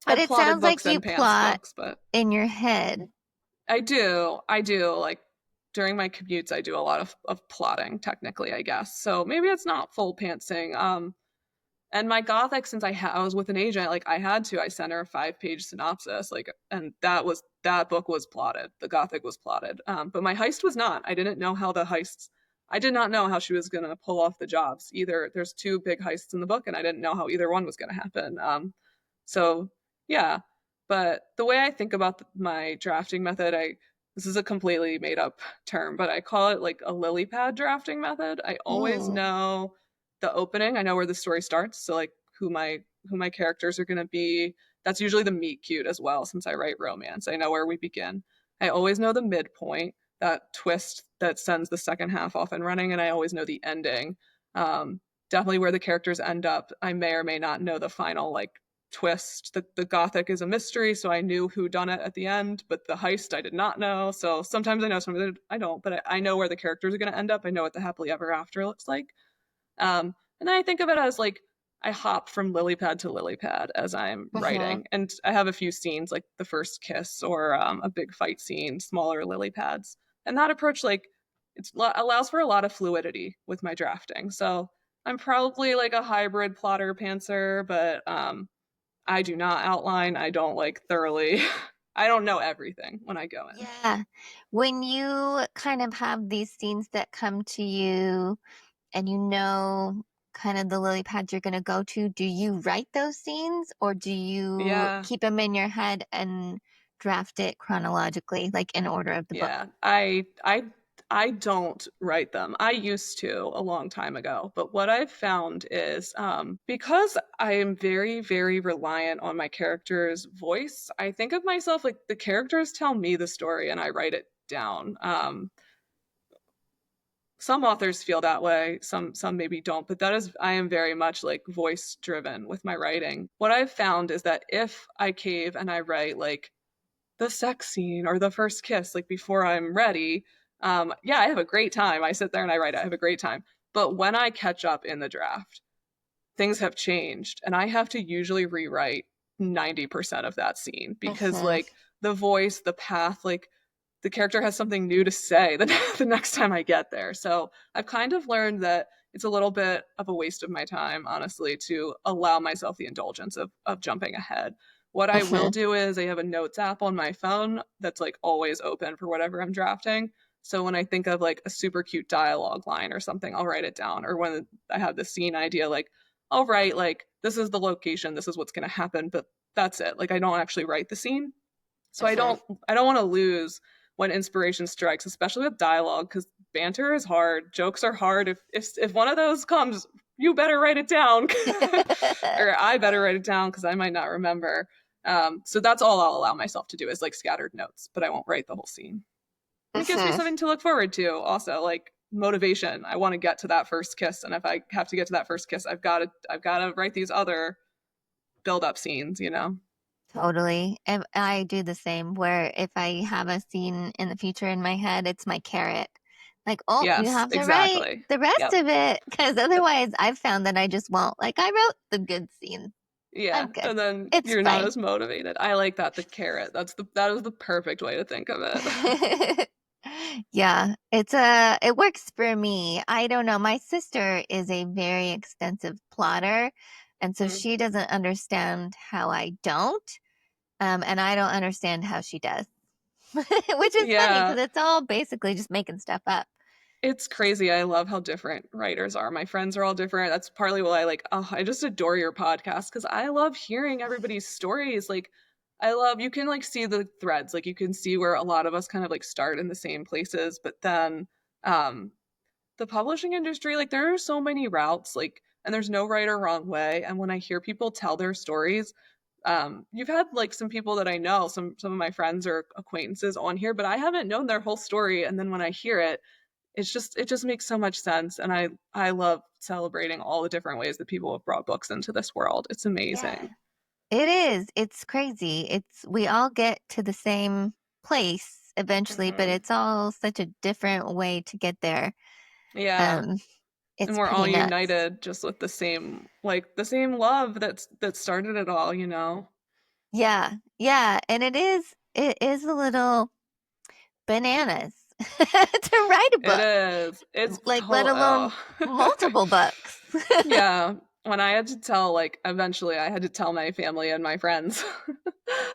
But I've it plotted sounds like books you and pants plot books, but in your head. I do. Like during my commutes, I do a lot of plotting, technically, I guess. So maybe it's not full pantsing. And my Gothic, since I was with an agent, like I sent her a 5-page synopsis, like, and that book was plotted. The Gothic was plotted. But my heist was not. I did not know how she was gonna pull off the jobs either. There's two big heists in the book, and I didn't know how either one was gonna happen. So yeah, but the way I think about my drafting method, this is a completely made up term, but I call it like a lily pad drafting method. I always Mm. know the opening. I know where the story starts, so like who my characters are going to be. That's usually the meet cute as well, since I write romance. I know where we begin. I always know the midpoint, that twist that sends the second half off and running, and I always know the ending. Um, Definitely where the characters end up. I may or may not know the final like twist. The Gothic is a mystery, so I knew who done it at the end, but the heist I did not know. So sometimes I know, sometimes I don't, but I know where the characters are going to end up. I know what the happily ever after looks like. And then I think of it as like I hop from lily pad to lily pad as I'm Hmm. writing, and I have a few scenes like the first kiss or a big fight scene, smaller lily pads, and that approach like allows for a lot of fluidity with my drafting. So I'm probably like a hybrid plotter pantser, but I do not outline. I don't like thoroughly. I don't know everything when I go in. Yeah. When you kind of have these scenes that come to you and you know kind of the lily pads you're going to go to, do you write those scenes or do you Yeah, keep them in your head and draft it chronologically, like in order of the book? yeah. I don't write them. I used to a long time ago, but what I've found is because I am very, very reliant on my character's voice, I think of myself like the characters tell me the story and I write it down. Some authors feel that way, some maybe don't, but that is I am very much like voice driven with my writing. What I've found is that if I cave and I write like the sex scene or the first kiss like before I'm ready, yeah, I have a great time. I sit there and I write it. I have a great time. But when I catch up in the draft, things have changed and I have to usually rewrite 90% of that scene because Hmm. like the voice, the path, like the character has something new to say the next time I get there. So I've kind of learned that it's a little bit of a waste of my time, honestly, to allow myself the indulgence of jumping ahead. What I will Hmm. do is I have a notes app on my phone that's like always open for whatever I'm drafting. So when I think of like a super cute dialogue line or something, I'll write it down. Or when I have the scene idea, like I'll write like this is the location, this is what's going to happen, but that's it. Like I don't actually write the scene. So Hmm. I don't want to lose when inspiration strikes, especially with dialogue, because banter is hard. Jokes are hard. If one of those comes, you better write it down, or I better write it down because I might not remember. So that's all I'll allow myself to do is like scattered notes, but I won't write the whole scene. And it gives me Mhm. something to look forward to. Also, like motivation. I want to get to that first kiss, and if I have to get to that first kiss, I've got to write these other build up scenes. You know? Totally. And I do the same where if I have a scene in the future in my head, it's my carrot. Like, oh, you Yes, have to write exactly. the rest Yep. of it. Because otherwise, I've found that I just won't. Like, I wrote the good scene. I'm Yeah, good. and then It's you're not fine. as motivated. I like that, the carrot. That is the perfect way to think of it. Yeah, it works for me. I don't know. My sister is a very extensive plotter, and so Mm. she doesn't understand how I don't, and I don't understand how she does. Which is funny Yeah, because it's all basically just making stuff up. it's crazy. I love how different writers are. My friends are all different. That's partly why I like, oh, I just adore your podcast because I love hearing everybody's stories. Like, I love, you can like see the threads. Like, you can see where a lot of us kind of like start in the same places, but then um the publishing industry, like there are so many routes, like, and there's no right or wrong way. And when I hear people tell their stories, you've had like some people that I know, some of my friends or acquaintances on here, but I haven't known their whole story. And then when I hear it, it just makes so much sense. And I love celebrating all the different ways that people have brought books into this world. It's Yeah, amazing. it is. It's crazy. It's we all get to the same place eventually, but Hmm. it's all such a different way to get there. Yeah. Um, And it's we're all pretty nuts. united just with the same, like the same love that started it all, you know. Yeah, yeah, and it is a little bananas to write a It book, is. It's like let oh. alone multiple books. Yeah. When I had to tell, like, eventually I had to tell my family and my friends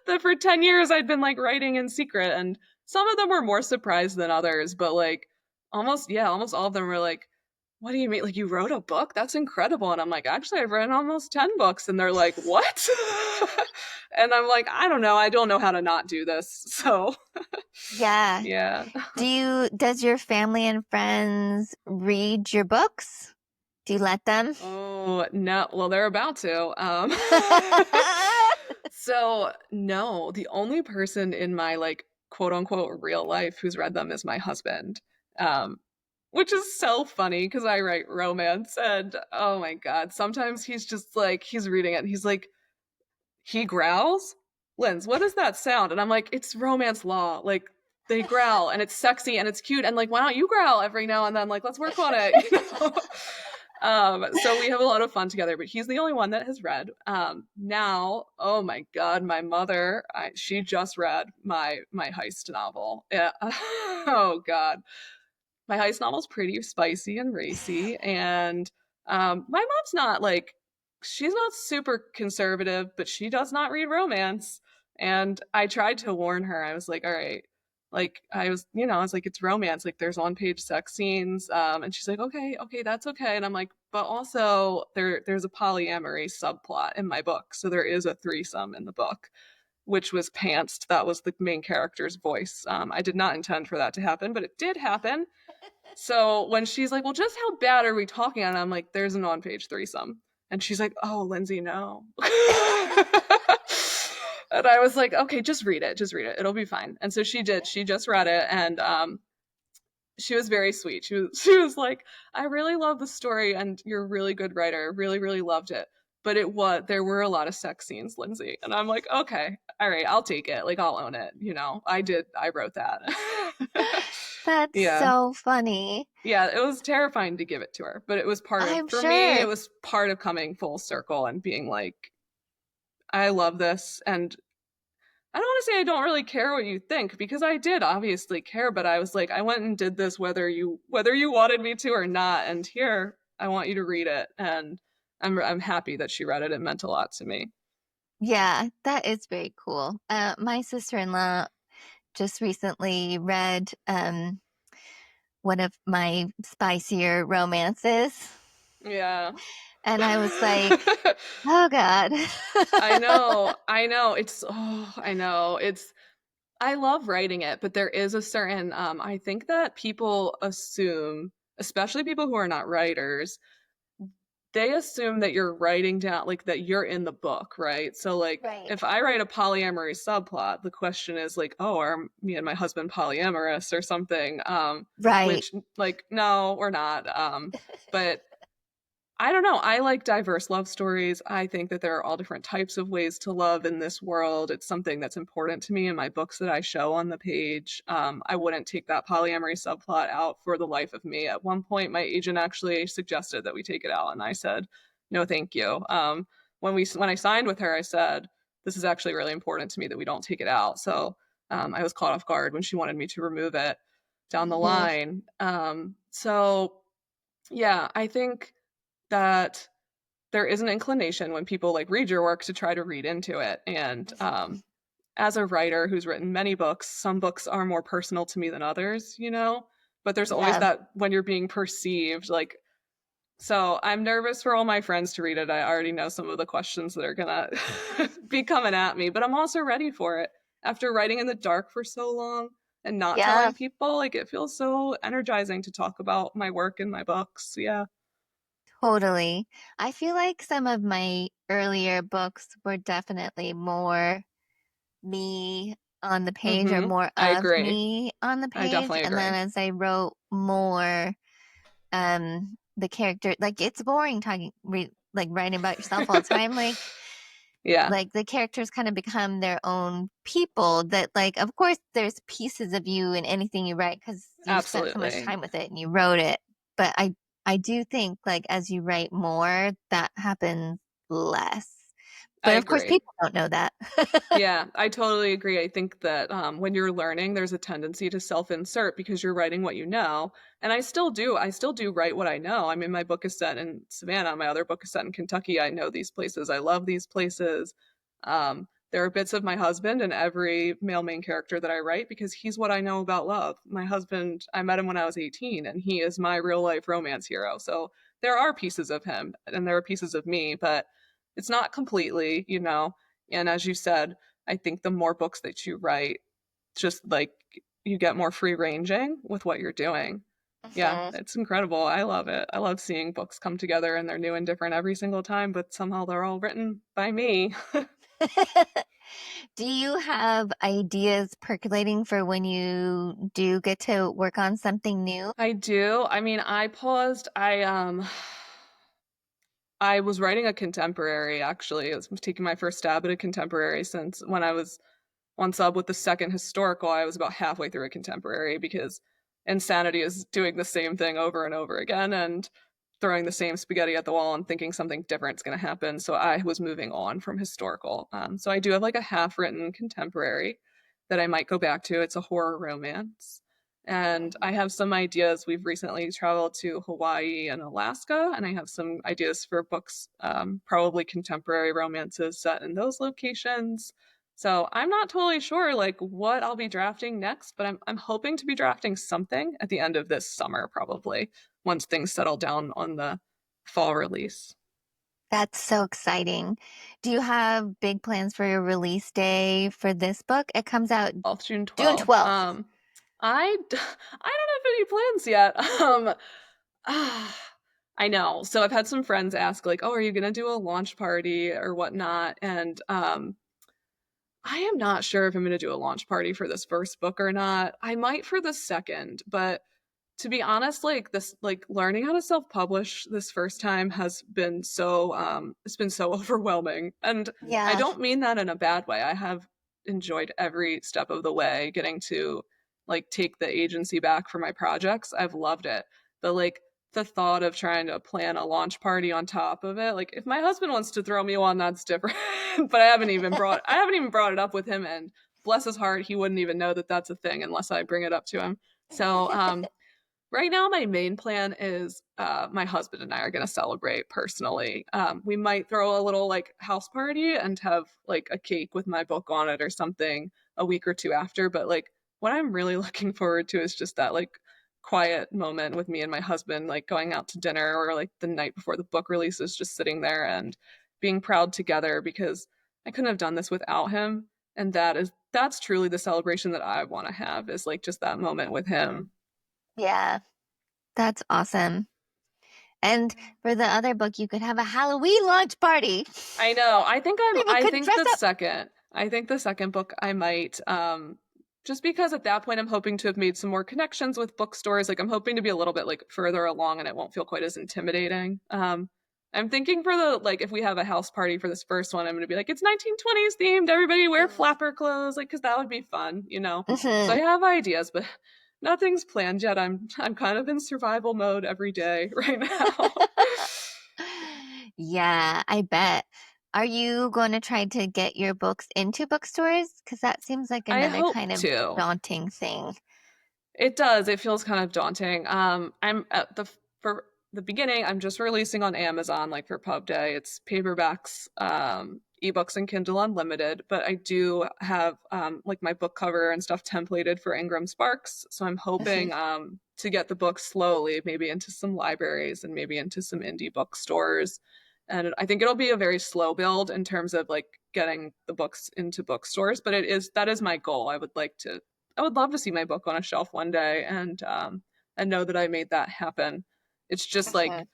that for 10 years I'd been like writing in secret. And some of them were more surprised than others, but like almost all of them were like, what do you mean? Like, you wrote a book? That's incredible. And I'm like, actually, I've written almost 10 books. And they're like, what? And I'm like, I don't know. I don't know how to not do this. So, Yeah. yeah. Does your family and friends read your books? Do you let them? Oh, no. Well, they're about to. So, no, the only person in my like quote unquote real life who's read them is my husband. Um, which is so funny because I write romance and oh my God, sometimes he's just like, he's reading it and he's like, he growls? Linz, what is that sound? And I'm like, it's romance law. Like, they growl and it's sexy and it's cute. And like, why don't you growl every now and then? Like, let's work on it, you know? So we have a lot of fun together, but he's the only one that has read. Now, oh my God, my mother, she just read my heist novel. Yeah. Oh God, my heist novel's pretty spicy and racy, and my mom's not like she's not super conservative, but she does not read romance. And I tried to warn her. I was like, all right, like I was, I was like, it's romance. Like there's on page sex scenes, and she's like, okay, okay, that's okay. And I'm like, but also there's a polyamory subplot in my book, so there is a threesome in the book, which was pantsed. That was the main character's voice. I did not intend for that to happen, but it did happen. So when she's like, well, just how bad are we talking? And I'm like, there's an on page threesome. And she's like, oh, Lindsay, no. And I was like, okay, just read it. Just read it. It'll be fine. And so she did. She just read it. And she was very sweet. She was like, I really love the story and you're a really good writer. Really, really loved it. But there were a lot of sex scenes, Lindsay. And I'm like, okay, all right, I'll take it. Like I'll own it. I wrote that. That's Yeah. so funny. Yeah, it was terrifying to give it to her, but it was I'm for me, it sure. was part of coming full circle and being like, I love this. And I don't want to say I don't really care what you think because I did obviously care, but I was like, I went and did this whether you wanted me to or not. And here, I want you to read it. And I'm happy that she read it. It meant a lot to me. Yeah, that is very cool. My sister-in-law just recently read one of my spicier romances, Yeah. and I was like, "Oh God." I know. I know. I love writing it, but there is a certain I think that people assume, especially people who are not writers, they assume that you're writing down, like, that you're in the book, right? So, like, Right. if I write a polyamory subplot, the question is like, oh, are me and my husband polyamorous or something? Right. Which, like, no, we're not. But I don't know. I like diverse love stories. I think that there are all different types of ways to love in this world. It's something that's important to me in my books that I show on the page. I wouldn't take that polyamory subplot out for the life of me. At one point, my agent actually suggested that we take it out, and I said, "No, thank you." When I signed with her, I said, "This is actually really important to me that we don't take it out." So I was caught off guard when she wanted me to remove it down the Hmm. line. So yeah, I think that there is an inclination when people like read your work to try to read into it. And as a writer who's written many books, some books are more personal to me than others, you know? But there's always Yeah. that when you're being perceived, like, so I'm nervous for all my friends to read it. I already know some of the questions that are gonna be coming at me, but I'm also ready for it. After writing in the dark for so long and not Yeah. telling people, like, it feels so energizing to talk about my work in my books. Yeah. Totally. I feel like some of my earlier books were definitely more me on the page or more I of agree. me on the I page. definitely And then agree. as I wrote more, the character, like it's boring like writing about yourself all the time. Yeah, Like the characters kind of become their own people that like of course there's pieces of you in anything you write because you spent so much absolutely. time with it and you wrote it. But I do think like as you write more, that happens less. I But of course agree. people don't know that. Yeah, I totally agree. I think that when you're learning, there's a tendency to self-insert because you're writing what you know. And I still do. I still do write what I know. I mean, my book is set in Savannah. My other book is set in Kentucky. I know these places. I love these places. There are bits of my husband in every male main character that I write because he's what I know about love. My husband, I met him when I was 18, and he is my real life romance hero. So there are pieces of him and there are pieces of me, but it's not completely, you know. And as you said, I think the more books that you write, just like you get more free ranging with what you're doing. Yeah, Mhm. it's incredible. I love it. I love seeing books come together and they're new and different every single time, but somehow they're all written by me. Do you have ideas percolating for when you do get to work on something new? I do. I mean, I paused. I was writing a contemporary actually. I was taking my first stab at a contemporary since when I was on sub with the second historical, I was about halfway through a contemporary because insanity is doing the same thing over and over again and throwing the same spaghetti at the wall and thinking something different is going to happen. So I was moving on from historical. So I do have like a half written contemporary that I might go back to. It's a horror romance. And I have some ideas. We've recently traveled to Hawaii and Alaska, and I have some ideas for books, probably contemporary romances set in those locations. So I'm not totally sure like what I'll be drafting next, but I'm hoping to be drafting something at the end of this summer, probably once things settle down on the fall release. That's so exciting. Do you have big plans for your release day for this book? It comes out 12th, June June 12th. 12th. I don't have any plans yet. Ah, I know. So I've had some friends ask like, "Oh, are you gonna do a launch party or whatnot?" And I am not sure if I'm gonna do a launch party for this first book or not. I might for the second, but to be honest, like this, like learning how to self-publish this first time has been so it's been so overwhelming. And I Yeah. don't mean that in a bad way. I have enjoyed every step of the way getting to like take the agency back for my projects. I've loved it. But like the thought of trying to plan a launch party on top of it, like if my husband wants to throw me one, that's different. But I haven't even brought it up with him, and bless his heart, he wouldn't even know that that's a thing unless I bring it up to him. So right now, my main plan is my husband and I are going to celebrate personally. We might throw a little like house party and have like a cake with my book on it or something a week or two after. But like what I'm really looking forward to is just that like quiet moment with me and my husband, like going out to dinner or like the night before the book releases, just sitting there and being proud together because I couldn't have done this without him. And that's truly the celebration that I want to have is like just that moment with him. Yeah, that's awesome. And for the other book, you could have a Halloween launch party. I know. People could dress up. I think the second book I might just because at that point I'm hoping to have made some more connections with bookstores. Like I'm hoping to be a little bit like further along and it won't feel quite as intimidating. I'm thinking for the like if we have a house party for this first one, I'm going to be like it's 1920s themed. Everybody wear flapper clothes like cuz that would be fun, you know. So I Mhm. have ideas, but nothing's planned yet. I'm kind of in survival mode every day right now. Yeah, I bet. Are you going to try to get your books into bookstores? Because that seems like I another hope kind of to. daunting thing. It does. It feels kind of daunting. I'm at the for the beginning. I'm just releasing on Amazon, like for Pub Day. It's paperbacks, ebooks, and Kindle Unlimited. But I do have like my book cover and stuff templated for Ingram Sparks. So I'm hoping Mhm. to get the book slowly, maybe into some libraries and maybe into some indie bookstores. And I think it'll be a very slow build in terms of like getting the books into bookstores. But that is my goal. I would love to see my book on a shelf one day and know that I made that happen. It's just like Mhm.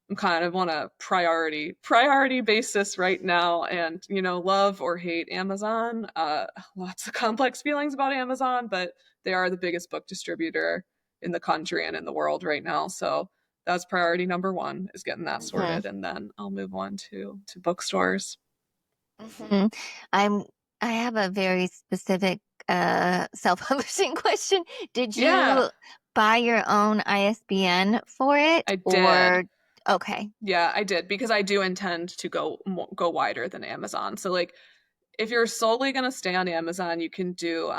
I'm kind of on a priority basis right now, and you know, love or hate Amazon. Lots of complex feelings about Amazon, but they are the biggest book distributor in the country and in the world right now. So that's priority number one is getting that Mhm. sorted, and then I'll move on to bookstores. Mhm. I'm I have a very specific self-publishing question. Did Yeah, you buy your own ISBN for it I did. or okay. Yeah, I did because I do intend to go wider than Amazon. So like if you're solely going to stay on Amazon, you can do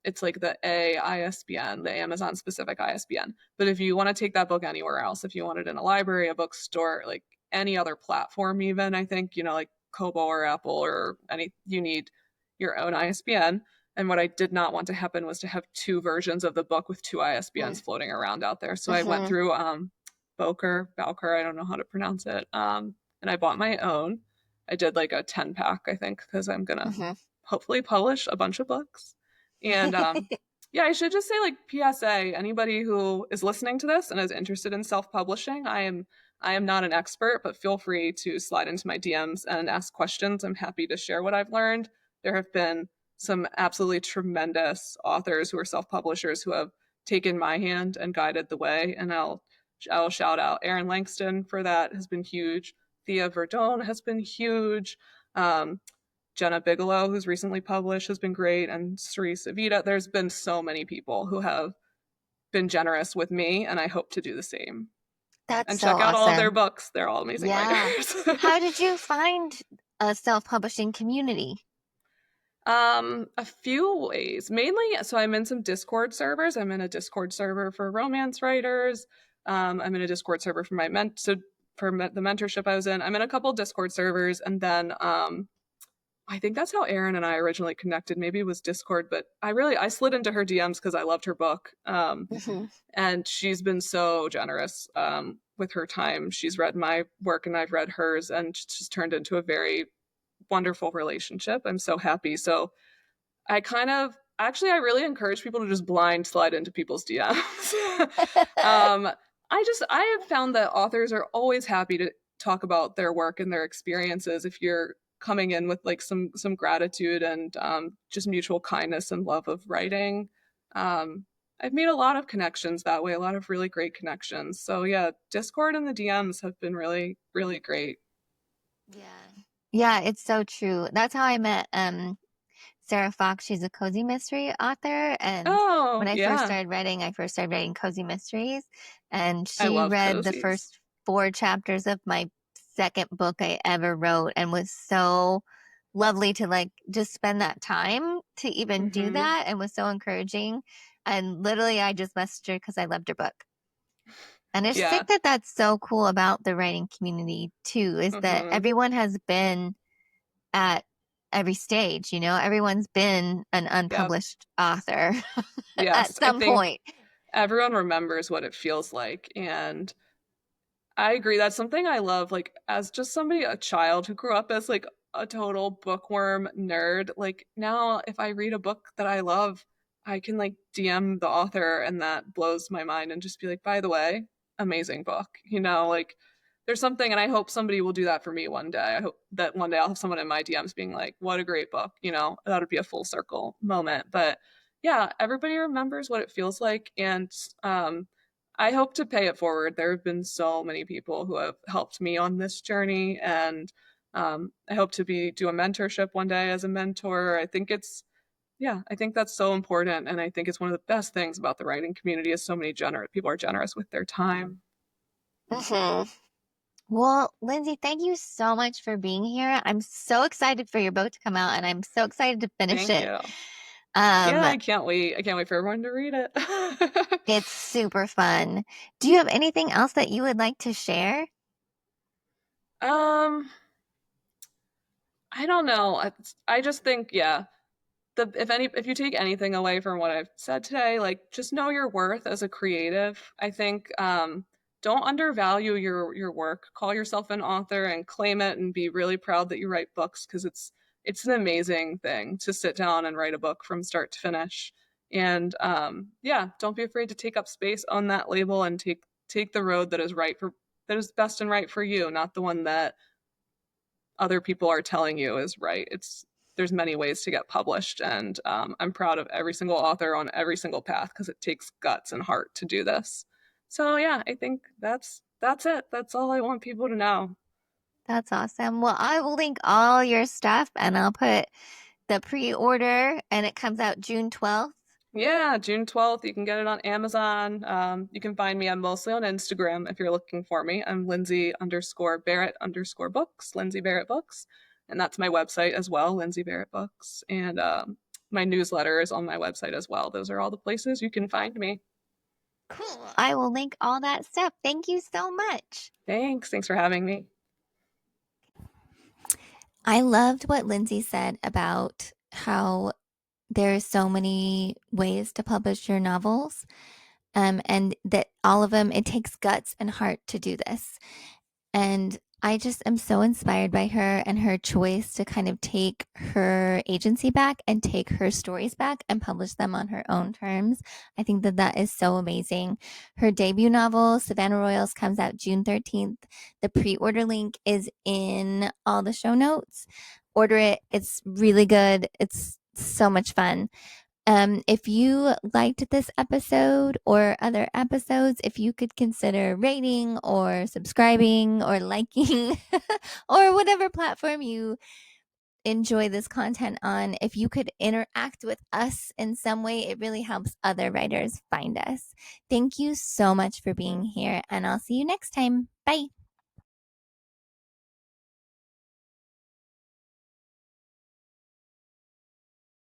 it's like the AISBN, the Amazon specific ISBN. But if you want to take that book anywhere else, if you want it in a library, a bookstore, like any other platform even, I think, you know, like Kobo or Apple or any you need your own ISBN. And what I did not want to happen was to have two versions of the book with two ISBNs floating around out there. So I went Mhm. through Bowker, I don't know how to pronounce it. And I bought my own. I did like a 10 pack, I think, because I'm gonna Mhm. hopefully publish a bunch of books. And yeah, I should just say like PSA, anybody who is listening to this and is interested in self-publishing, I am not an expert, but feel free to slide into my DMs and ask questions. I'm happy to share what I've learned. There have been some absolutely tremendous authors who are self-publishers who have taken my hand and guided the way, and I'll shout out Aaron Langston for that has been huge. Thea Verdone has been huge. Um, Jenna Bigelow, who's recently published, has been great, and Sri Savita. There's been so many people who have been generous with me, and I hope to do the same. That's And so check out all of their awesome. books; they're all amazing Yeah. writers. How did you find a self-publishing community? A few ways. Mainly, so I'm in some Discord servers. I'm in a Discord server for romance writers. I'm in a Discord server for the mentorship I was in. I'm in a couple Discord servers, and then I think that's how Erin and I originally connected. Maybe it was Discord, but I slid into her DMs because I loved her book. Mhm. And she's been so generous with her time. She's read my work and I've read hers, and it's just turned into a very wonderful relationship. I'm so happy. So I really encourage people to just blind slide into people's DMs. um, I have found that authors are always happy to talk about their work and their experiences if you're coming in with like some gratitude and just mutual kindness and love of writing. Um, I've made a lot of connections that way, a lot of really great connections. So yeah, Discord and the DMs have been really, really great. Yeah. Yeah, it's so true. That's how I met Sarah Fox. She's a cozy mystery author. And when Oh, yeah. I first started writing cozy mysteries. And I she love read the cozies. first four chapters of my second book I ever wrote and was so lovely to like just spend that time to even do Hmm. that and was so encouraging. And literally, I just messaged her because I loved her book. And I just Yeah. think that that's so cool about the writing community too, is that Hmm. everyone has been at every stage, you know, everyone's been an Yep. unpublished author at Yes. I some think point. everyone remembers what it feels like. And I agree. That's something I love. Like, as just somebody, a child who grew up as like a total bookworm nerd, like now if I read a book that I love, I can like DM the author and that blows my mind and just be like, by the way, amazing book. You know, like there's something, and I hope somebody will do that for me one day. I hope that one day I'll have someone in my DMs being like, "What a great book," that would be a full circle moment. But yeah, everybody remembers what it feels like, and um, I hope to pay it forward. There have been so many people who have helped me on this journey, and I hope to be do a mentorship one day as a mentor. I think that's so important, and I think it's one of the best things about the writing community is so many generous people are generous with their time. Hmm. Well, Lindsay, thank you so much for being here. I'm so excited for your book to come out and I'm so excited to finish Thank it. you. Yeah, Um, I can't wait. I can't wait for everyone to read it. it's super fun. Do you have anything else that you would like to share? um, I don't know. I just think, yeah, if you take anything away from what I've said today, like just know your worth as a creative. I think don't undervalue your work. Call yourself an author and claim it and be really proud that you write books because it's an amazing thing to sit down and write a book from start to finish. And yeah, don't be afraid to take up space on that label and take the road that is best and right for you, not the one that other people are telling you is right. There's many ways to get published, and I'm proud of every single author on every single path because it takes guts and heart to do this. So yeah, I think that's it. That's all I want people to know. That's awesome. Well, I will link all your stuff and I'll put the pre-order and it comes out June 12th. Yeah, June 12th. You can get it on Amazon. You can find me. I'm mostly on Instagram if you're looking for me. I'm Lindsay_Barrett_books, Lindsay Barrett Books. And that's my website as well, Lindsay Barrett Books. And my newsletter is on my website as well. Those are all the places you can find me. Cool. I will link all that stuff. Thank you so much. Thanks. Thanks for having me. I loved what Lindsay said about how there's so many ways to publish your novels, and that all of them, it takes guts and heart to do this. And I just am so inspired by her and her choice to kind of take her agency back and take her stories back and publish them on her own terms. I think that that is so amazing. Her debut novel, Savannah Royals, comes out June 13th. The pre order link is in all the show notes. Order it, it's really good. It's so much fun. If you liked this episode or other episodes, if you could consider rating or subscribing or liking or whatever platform you enjoy this content on, if you could interact with us in some way, it really helps other writers find us. Thank you so much for being here, and I'll see you next time. Bye.